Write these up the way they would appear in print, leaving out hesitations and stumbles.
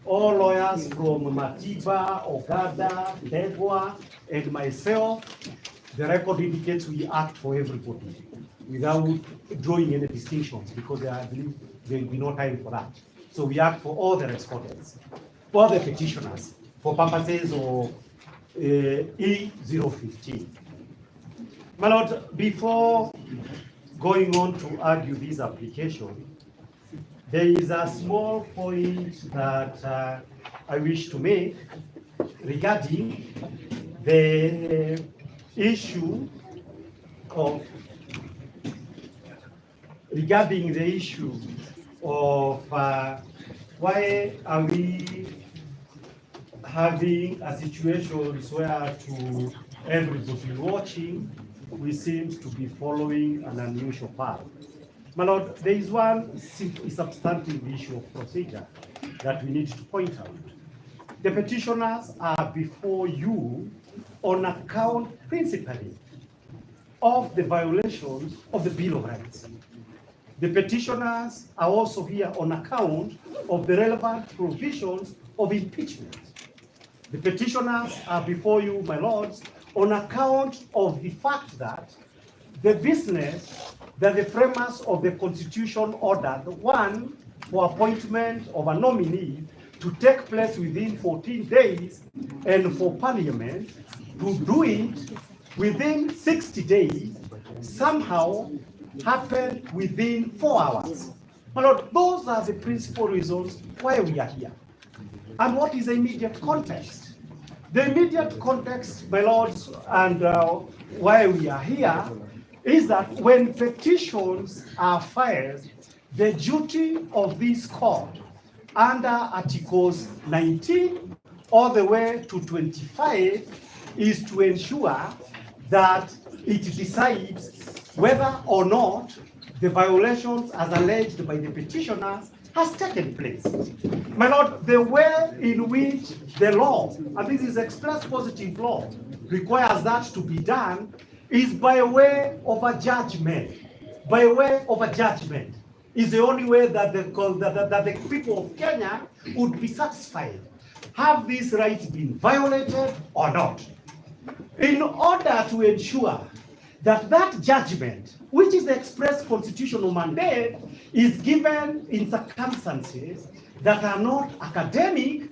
all lawyers from Matiba, Ogada, Degwa, and myself, the record indicates we act for everybody without drawing any distinctions, because I believe there will be no time for that. So we act for all the respondents, all the petitioners, for purposes of E015. My Lord, before going on to argue this application, there is a small point that I wish to make regarding the issue of why are we having a situation where to everybody watching we seem to be following an unusual path. My Lord, there is one substantive issue of procedure that we need to point out. The petitioners are before you on account principally of the violations of the Bill of Rights. The petitioners are also here on account of the relevant provisions of impeachment. The petitioners are before you, my lords, on account of the fact that the business that the framers of the Constitution ordered, one, for appointment of a nominee to take place within 14 days, and for Parliament to do it within 60 days, somehow happened within 4 hours. My Lord, those are the principal reasons why we are here. And what is the immediate context? The immediate context, my lords, and why we are here is that when petitions are filed, the duty of this court under Articles 19 all the way to 25 is to ensure that it decides whether or not the violations as alleged by the petitioners has taken place. My Lord, the way in which the law, and this is express positive law, requires that to be done is by way of a judgment. By way of a judgment is the only way that the people of Kenya would be satisfied. Have these rights been violated or not? In order to ensure that that judgment, which is the express constitutional mandate, is given in circumstances that are not academic,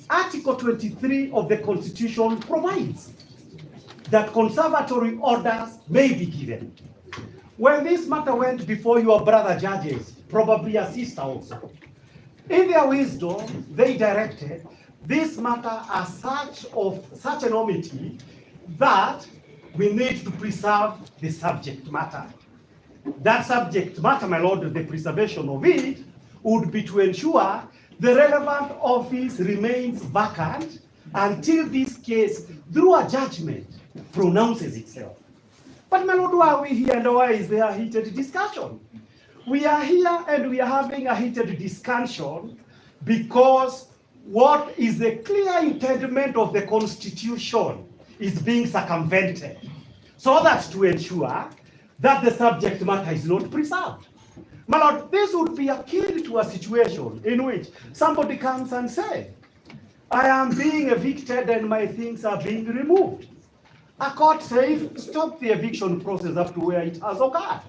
Article 23 of the Constitution provides that conservatory orders may be given. When this matter went before your brother judges, probably a sister also, in their wisdom, they directed this matter as such enormity that we need to preserve the subject matter. That subject matter, my Lord, the preservation of it would be to ensure the relevant office remains vacant until this case, through a judgment, pronounces itself. But my Lord, why are we here and why is there a heated discussion? We are here and we are having a heated discussion because what is the clear intendment of the Constitution is being circumvented, so that to ensure that the subject matter is not preserved. My Lord, this would be akin to a situation in which somebody comes and says, I am being evicted and my things are being removed. A court says, stop the eviction process up to where it has occurred.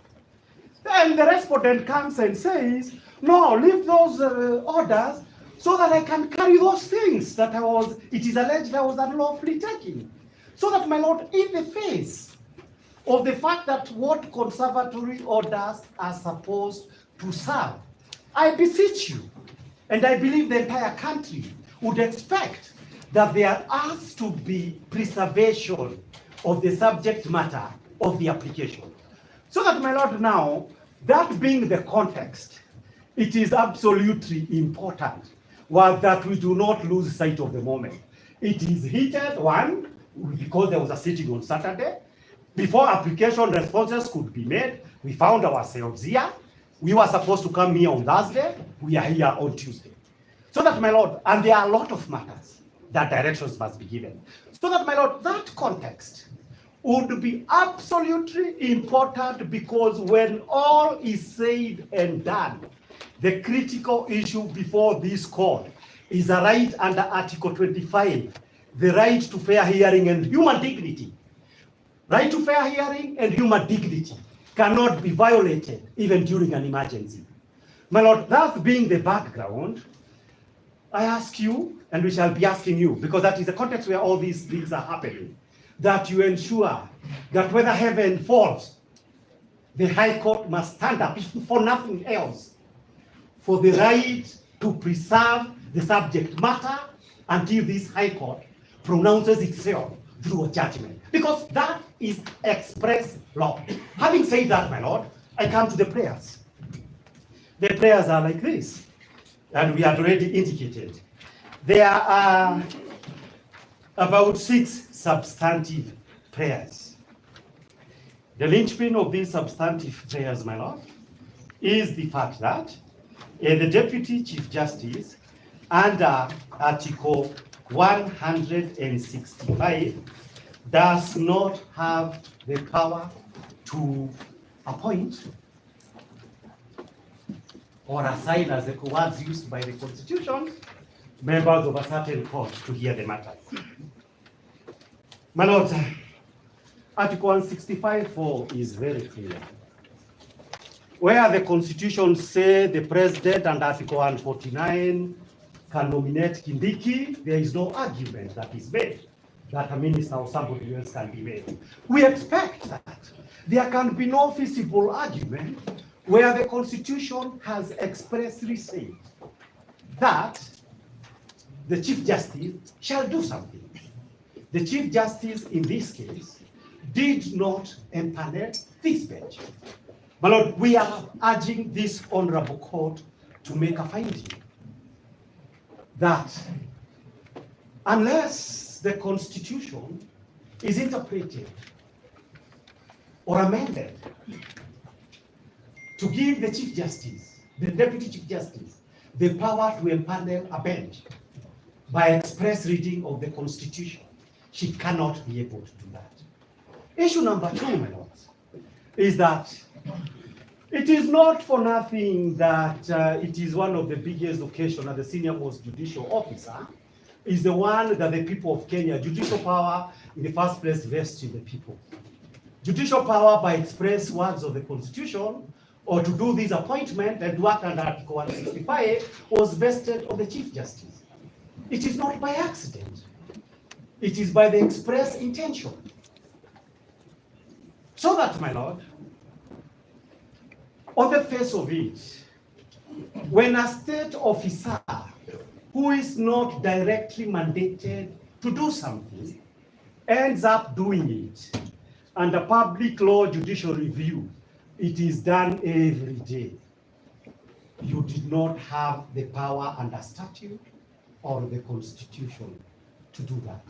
Then the respondent comes and says, no, leave those orders so that I can carry those things that it is alleged I was unlawfully taking. So that, my Lord, in the face of the fact that what conservatory orders are supposed to serve, I beseech you, and I believe the entire country would expect that there has to be preservation of the subject matter of the application. So that, my Lord, now, that being the context, it is absolutely important that we do not lose sight of the moment. It is heated, one, because there was a sitting on Saturday. Before application responses could be made, we found ourselves here. We were supposed to come here on Thursday. We are here on Tuesday. So that, my Lord, and there are a lot of matters that directions must be given. So that, my Lord, that context would be absolutely important, because when all is said and done, the critical issue before this court is a right under Article 25, the right to fair hearing and human dignity. Right to fair hearing and human dignity cannot be violated even during an emergency. My Lord, that being the background, I ask you, and we shall be asking you, because that is the context where all these things are happening, that you ensure that whether heaven falls, the High Court must stand up, if for nothing else, for the right to preserve the subject matter until this High Court pronounces itself through a judgment. Because that is express law. Having said that, my Lord, I come to the prayers. The prayers are like this, and we had already indicated. There are about 6 substantive prayers. The linchpin of these substantive prayers, my Lord, is the fact that the Deputy Chief Justice, under Article 165, does not have the power to appoint or assign, as the words used by the Constitution, members of a certain court to hear the matter. My Lord, Article 165(4) is very clear. Where the Constitution says the President and Article 149 can nominate Kindiki, there is no argument that is made that a minister or somebody else can be made. We expect that there can be no feasible argument where the Constitution has expressly said that the Chief Justice shall do something. The Chief Justice in this case did not empanel this bench. My Lord, we are urging this honorable court to make a finding that unless the Constitution is interpreted or amended to give the Chief Justice, the Deputy Chief Justice, the power to empanel a bench by express reading of the Constitution, she cannot be able to do that. Issue number 2, my lords, is that it is not for nothing that it is one of the biggest occasions that the senior most judicial officer is the one that the people of Kenya, judicial power in the first place vests in the people. Judicial power by express words of the Constitution or to do this appointment and work under Article 165 was vested on the Chief Justice. It is not by accident. It is by the express intention. So that, my Lord, on the face of it, when a state officer who is not directly mandated to do something ends up doing it, under public law judicial review, it is done every day. You did not have the power under statute or the Constitution to do that.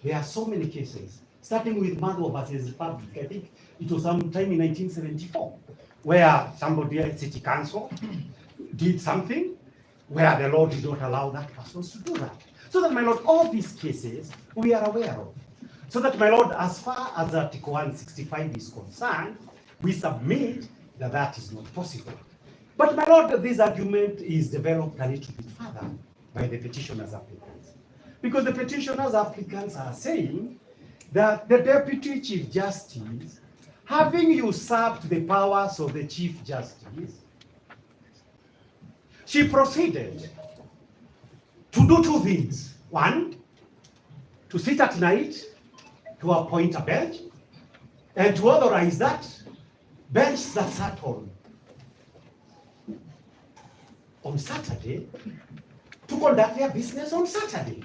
There are so many cases, starting with Madho versus Republic. I think it was sometime in 1974, where somebody at City Council did something where the law did not allow that person to do that. So that, my Lord, all these cases we are aware of. So that, my Lord, as far as Article 165 is concerned, we submit that that is not possible. But, my Lord, this argument is developed a little bit further by the petitioner's applicants. Because the petitioner's applicants are saying that the Deputy Chief Justice, having usurped the powers of the Chief Justice, she proceeded to do 2 things. 1, to sit at night to appoint a bench, and to authorize that bench that sat on Saturday to conduct their business on Saturday.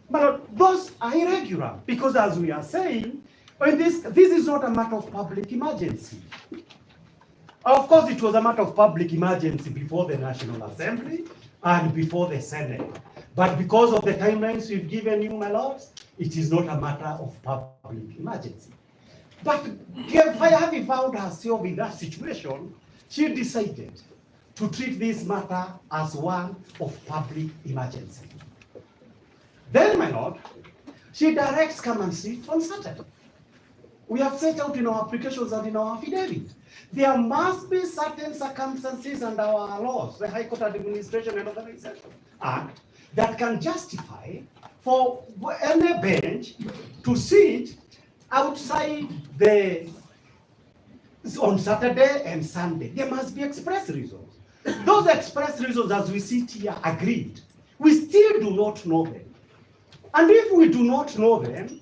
But those are irregular, because as we are saying, this is not a matter of public emergency. Of course, it was a matter of public emergency before the National Assembly and before the Senate. But because of the timelines we've given you, my lords, it is not a matter of public emergency. But having found herself in that situation, she decided to treat this matter as one of public emergency. Then, my lord, she directs come and sit on Saturday. We have set out in our applications and in our affidavit. There must be certain circumstances under our laws, the High Court administration and organization, act that can justify for any bench to sit outside on Saturday and Sunday. There must be express reasons. Those express reasons, as we sit here, agreed. We still do not know them. And if we do not know them,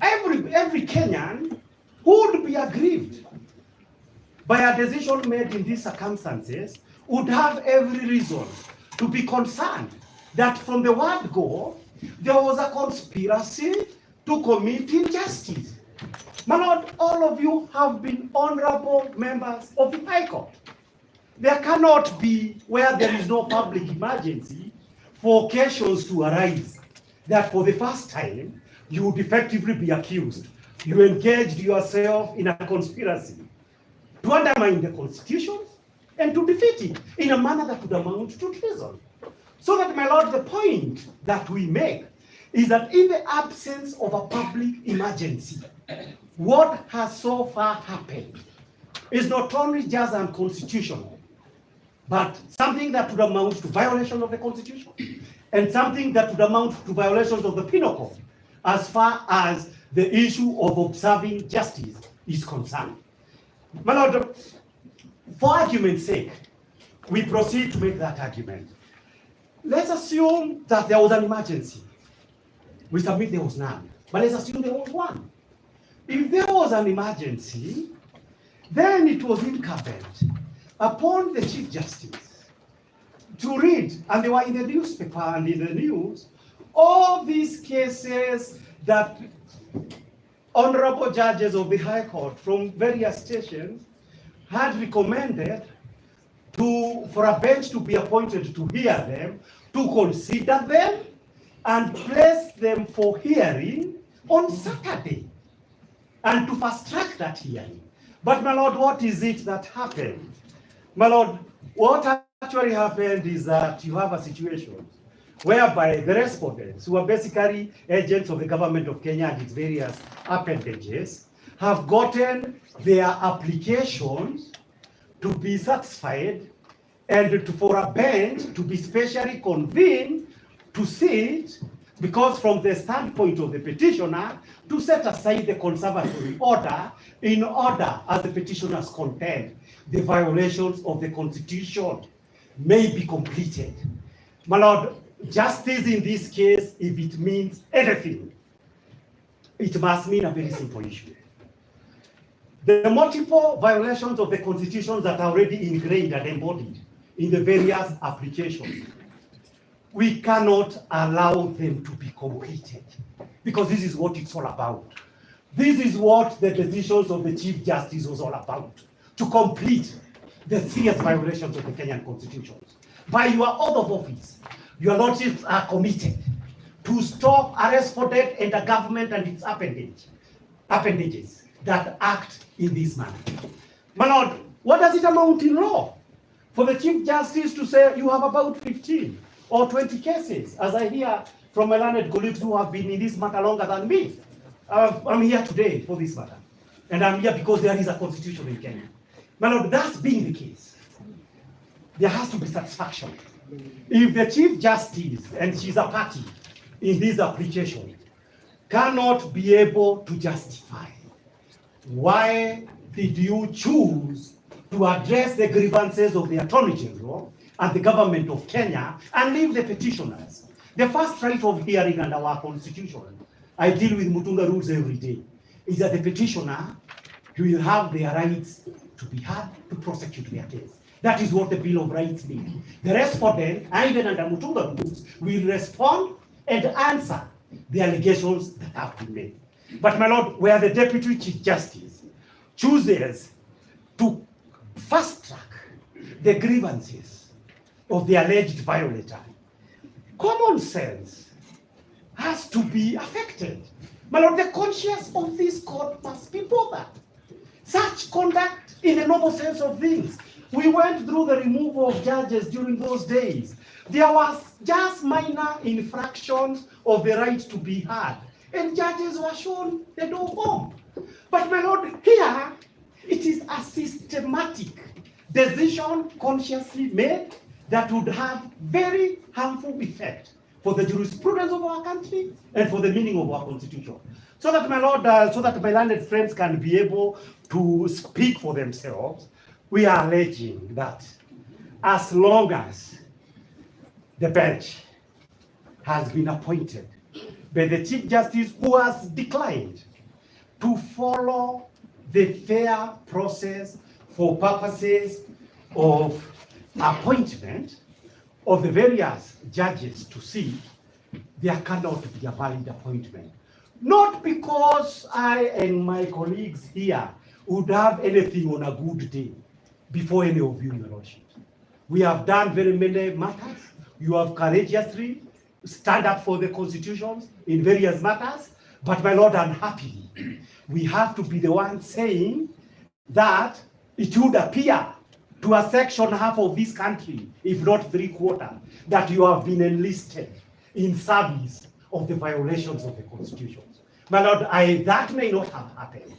every Kenyan would be aggrieved by a decision made in these circumstances, would have every reason to be concerned that from the word go, there was a conspiracy to commit injustice. My Lord, all of you have been honorable members of the High Court. There cannot be, where there is no public emergency, for occasions to arise that for the first time you would effectively be accused. You engaged yourself in a conspiracy to undermine the Constitution and to defeat it in a manner that would amount to treason. So that, my Lord, the point that we make is that in the absence of a public emergency, what has so far happened is not only just unconstitutional, but something that would amount to violation of the Constitution and something that would amount to violations of the Penal Code as far as the issue of observing justice is concerned. My Lord, for argument's sake, we proceed to make that argument. Let's assume that there was an emergency. We submit there was none, but let's assume there was one. If there was an emergency, then it was incumbent upon the Chief Justice to read, and they were in the newspaper and in the news, all these cases that honorable judges of the High Court from various stations had recommended for a bench to be appointed to hear them, to consider them, and place them for hearing on Saturday, and to fast-track that hearing. But, my Lord, what is it that happened? My Lord, what actually happened is that you have a situation whereby the respondents, who are basically agents of the government of Kenya and its various appendages, have gotten their applications to be satisfied and for a bench to be specially convened to sit, because from the standpoint of the petitioner, to set aside the conservatory order in order, as the petitioners contend, the violations of the Constitution may be completed. My Lord, justice in this case, if it means anything, it must mean a very simple issue. The multiple violations of the Constitution that are already ingrained and embodied in the various applications, we cannot allow them to be completed, because this is what it's all about. This is what the decisions of the Chief Justice was all about, to complete the serious violations of the Kenyan Constitution. By your oath of office, your lordships are committed to stop a respondent and a government and its appendages that act in this manner. My Lord, what does it amount in law for the Chief Justice to say you have about 15 or 20 cases, as I hear from my learned colleagues who have been in this matter longer than me? I'm here today for this matter, and I'm here because there is a constitution in Kenya. My Lord, that being the case, there has to be satisfaction. If the Chief Justice, and she's a party in this application, cannot be able to justify why did you choose to address the grievances of the Attorney General and the government of Kenya and leave the petitioners the first right of hearing under our Constitution? I deal with Mutunga rules every day. Is that the petitioner will have their rights to be heard, to prosecute their case. That is what the Bill of Rights means. The respondent, even under Mutunga rules, will respond and answer the allegations that have been made. But, my Lord, where the Deputy Chief Justice chooses to fast-track the grievances of the alleged violator, common sense has to be affected. My Lord, the conscience of this court must be bothered. Such conduct, in the normal sense of things, we went through the removal of judges during those days. There was just minor infractions of the right to be heard, and judges were shown the door home. But, my Lord, here it is a systematic decision consciously made that would have very harmful effect for the jurisprudence of our country and for the meaning of our constitution. So that my Lord, so that my learned friends can be able to speak for themselves, we are alleging that as long as the bench has been appointed by the Chief Justice, who has declined to follow the fair process for purposes of appointment of the various judges to see, there cannot be a valid appointment. Not because I and my colleagues here would have anything on a good day before any of you, Your Lordship. We have done very many matters. You have courageously stand up for the constitutions in various matters, but my Lord, unhappily, we have to be the ones saying that it would appear to a section half of this country, if not 3/4, that you have been enlisted in service of the violations of the constitution. My Lord, that may not have happened,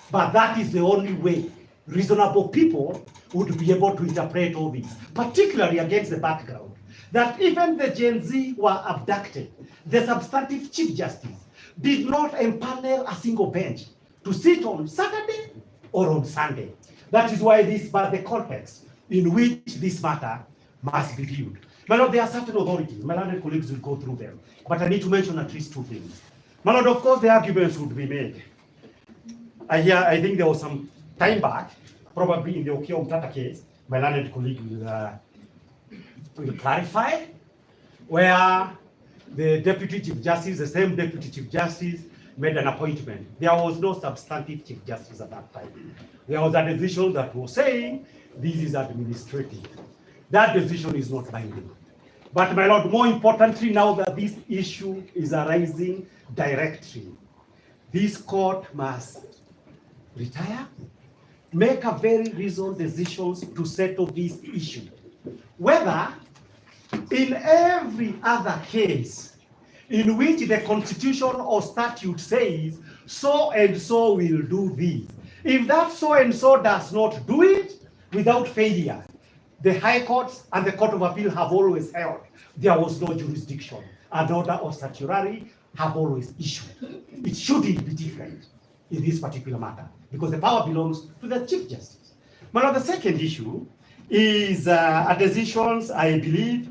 but that is the only way reasonable people would be able to interpret all this, particularly against the background that even the Gen Z were abducted. The substantive Chief Justice did not empanel a single bench to sit on Saturday or on Sunday. That is why this was the context in which this matter must be viewed. My Lord, there are certain authorities, my learned colleagues will go through them, but I need to mention at least two things. My Lord, of course, the arguments would be made. I think there was some time back, probably in the Okiya Omtata case, my learned colleague will clarify, where the Deputy Chief Justice, the same Deputy Chief Justice, made an appointment. There was no substantive Chief Justice at that time. There was a decision that was saying this is administrative. That decision is not binding. But my Lord, more importantly, now that this issue is arising directly, this court must retire, make a very reasoned decisions to settle this issue. Whether in every other case in which the constitution or statute says so and so will do this, if that so and so does not do it without failure, the High Courts and the Court of Appeal have always held there was no jurisdiction. An order of certiorari have always issued. It shouldn't be different in this particular matter because the power belongs to the Chief Justice. Now, the second issue is a decisions, I believe,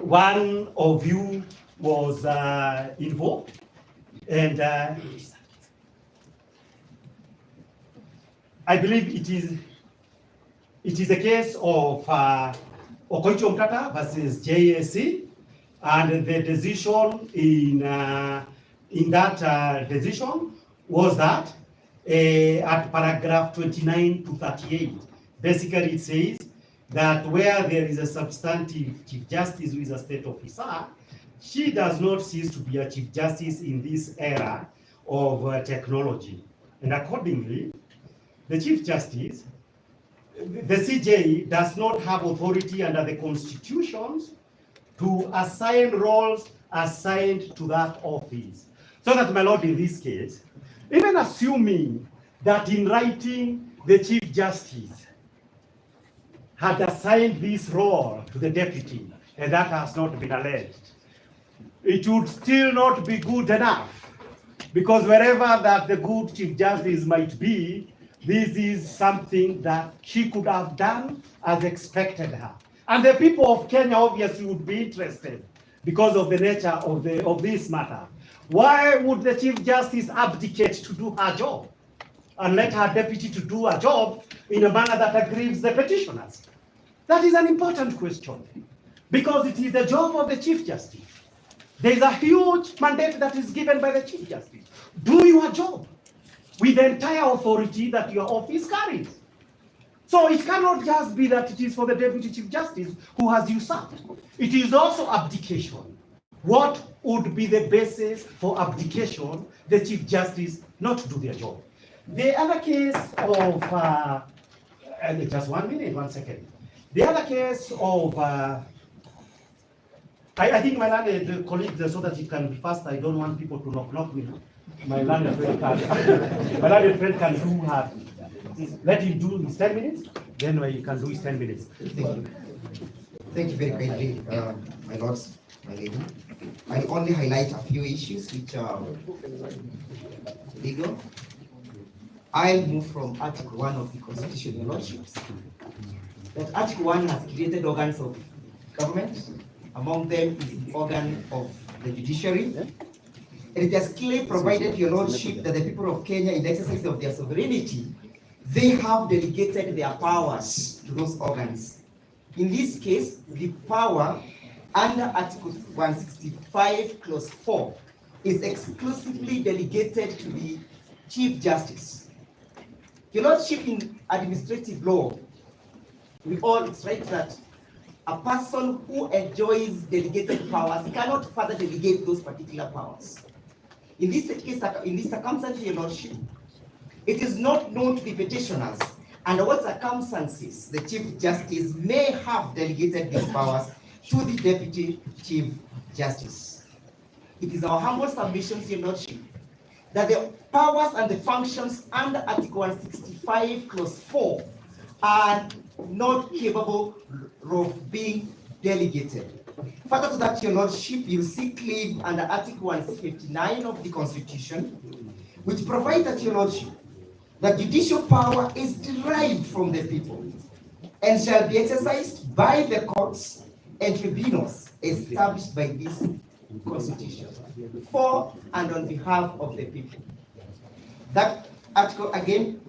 one of you was involved, and I believe it is a case of Okoichi Omtata versus JSC, and the decision in that decision was that at paragraph 29 to 38, basically it says that where there is a substantive Chief Justice who is a state officer, she does not cease to be a Chief Justice in this era of technology. And accordingly, the Chief Justice, the CJ, does not have authority under the constitutions to assign roles assigned to that office. So that, my Lord, in this case, even assuming that in writing the Chief Justice had assigned this role to the deputy, and that has not been alleged, it would still not be good enough, because wherever that the good Chief Justice might be, this is something that she could have done as expected her. And the people of Kenya obviously would be interested because of the nature of this matter. Why would the Chief Justice abdicate to do her job and let her deputy to do her job in a manner that aggrieves the petitioners? That is an important question, because it is the job of the Chief Justice. There is a huge mandate that is given by the Chief Justice. Do your job with the entire authority that your office carries. So it cannot just be that it is for the Deputy Chief Justice who has usurped. It is also abdication. What would be the basis for abdication? The Chief Justice not to do their job. The other case of, just 1 minute, 1 second. The other case of, I think my learned colleagues, so that it can be faster, I don't want people to knock me. My learned friend can do her. Let him do his 10 minutes, Then what you can do is 10 minutes. Thank you. Thank you very kindly, my lords, my lady. I'll only highlight a few issues which are legal. I'll move from Article 1 of the Constitution, your lordships. That Article 1 has created organs of government. Among them is the organ of the judiciary. And it has clearly provided, your lordship, that the people of Kenya, in the exercise of their sovereignty, they have delegated their powers to those organs. In this case, the power under Article 165, Clause 4, is exclusively delegated to the Chief Justice. Your lordship, in administrative law, we all write that a person who enjoys delegated powers cannot further delegate those particular powers. In this case, in this circumstance, your lordship, it is not known to the petitioners under what circumstances the Chief Justice may have delegated these powers to the Deputy Chief Justice. It is our humble submission, your lordship, that the powers and the functions under Article 165, Clause 4 are not capable of being delegated. Further to that, your lordship, you seek leave under Article 159 of the Constitution, which provides that, your lordship, that judicial power is derived from the people and shall be exercised by the courts and tribunals established by this Constitution for and on behalf of the people. That article again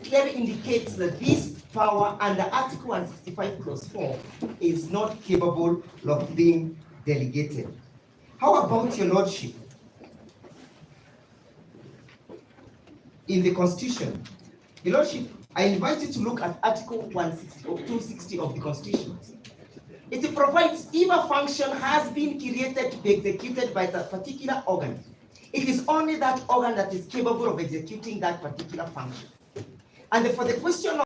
clearly indicates that this power under Article 165, Clause 4 is not capable of being delegated. How about, your lordship, in the Constitution? Your lordship, I invite you to look at Article 160 or 260 of the Constitution. It provides if a function has been created to be executed by that particular organ, it is only that organ that is capable of executing that particular function. And for the question of